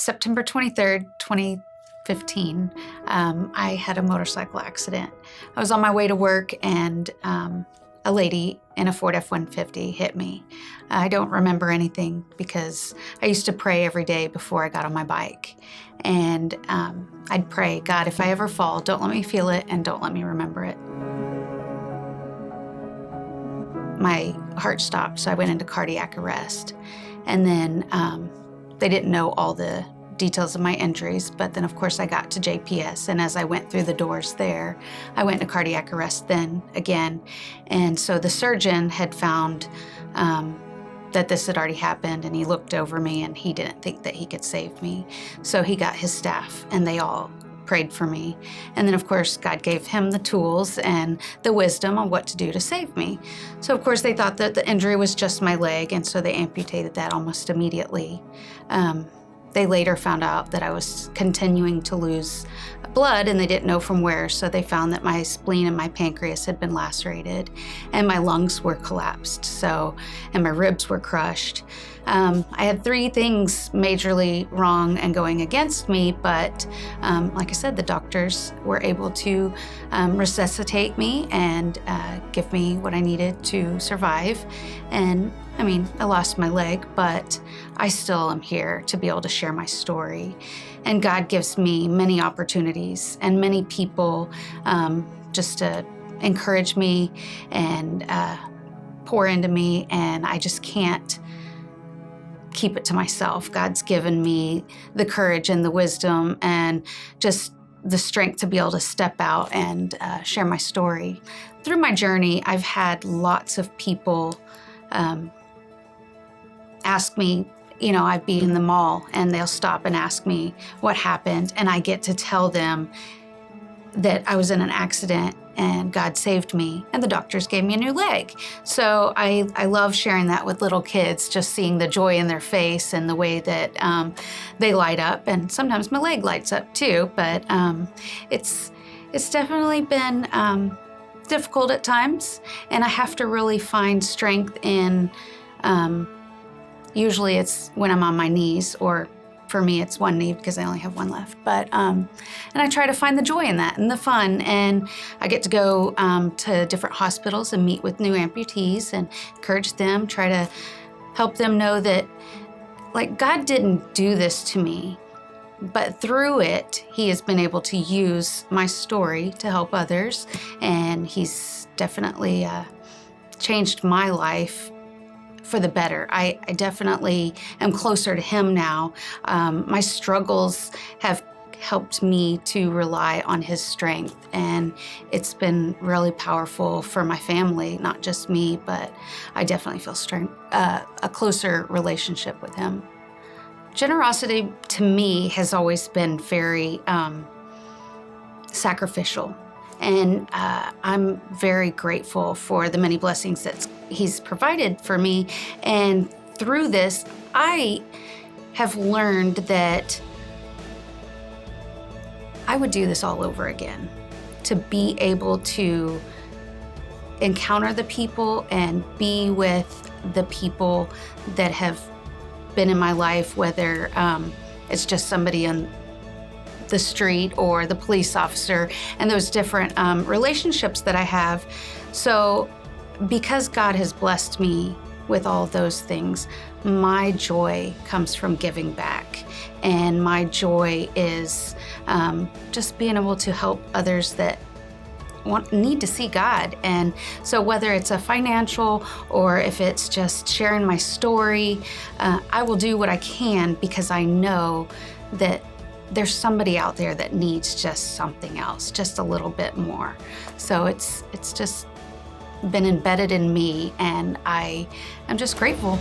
September 23rd, 2015, I had a motorcycle accident. I was on my way to work and a lady in a Ford F-150 hit me. I don't remember anything because I used to pray every day before I got on my bike. And I'd pray, God, if I ever fall, don't let me feel it and don't let me remember it. My heart stopped, so I went into cardiac arrest. And then they didn't know all the details of my injuries, but then of course I got to JPS, and as I went through the doors there, I went into cardiac arrest then again. And so the surgeon had found that this had already happened, and he looked over me and he didn't think that he could save me. So he got his staff and they all prayed for me. And then of course God gave him the tools and the wisdom on what to do to save me. So of course they thought that the injury was just my leg, and so they amputated that almost immediately. They later found out that I was continuing to lose blood and they didn't know from where, so they found that my spleen and my pancreas had been lacerated and my lungs were collapsed, and my ribs were crushed. I had 3 things majorly wrong and going against me, but like I said, the doctors were able to resuscitate me and give me what I needed to survive. And I mean, I lost my leg, but I still am here to be able to share my story. And God gives me many opportunities and many people just to encourage me and pour into me, and I just can't keep it to myself. God's given me the courage and the wisdom and just the strength to be able to step out and share my story. Through my journey, I've had lots of people ask me, I'd be in the mall and they'll stop and ask me what happened, and I get to tell them that I was in an accident and God saved me and the doctors gave me a new leg. So I love sharing that with little kids, just seeing the joy in their face and the way that they light up. And sometimes my leg lights up too, but it's definitely been difficult at times, and I have to really find strength in, usually it's when I'm on my knees, or for me it's one knee because I only have one left. But and I try to find the joy in that and the fun, and I get to go to different hospitals and meet with new amputees and encourage them, try to help them know that, like, God didn't do this to me, but through it, He has been able to use my story to help others, and He's definitely changed my life for the better. I definitely am closer to Him now. My struggles have helped me to rely on His strength, and it's been really powerful for my family, not just me, but I definitely feel a closer relationship with Him. Generosity to me has always been very sacrificial, and I'm very grateful for the many blessings that He's provided for me. And through this, I have learned that I would do this all over again, to be able to encounter the people and be with the people that have been in my life, whether it's just somebody on the street or the police officer, and those different relationships that I have. So because God has blessed me with all those things, my joy comes from giving back. And my joy is just being able to help others that need to see God. And so whether it's a financial or if it's just sharing my story, I will do what I can because I know that there's somebody out there that needs just something else, just a little bit more. So it's just been embedded in me, and I am just grateful.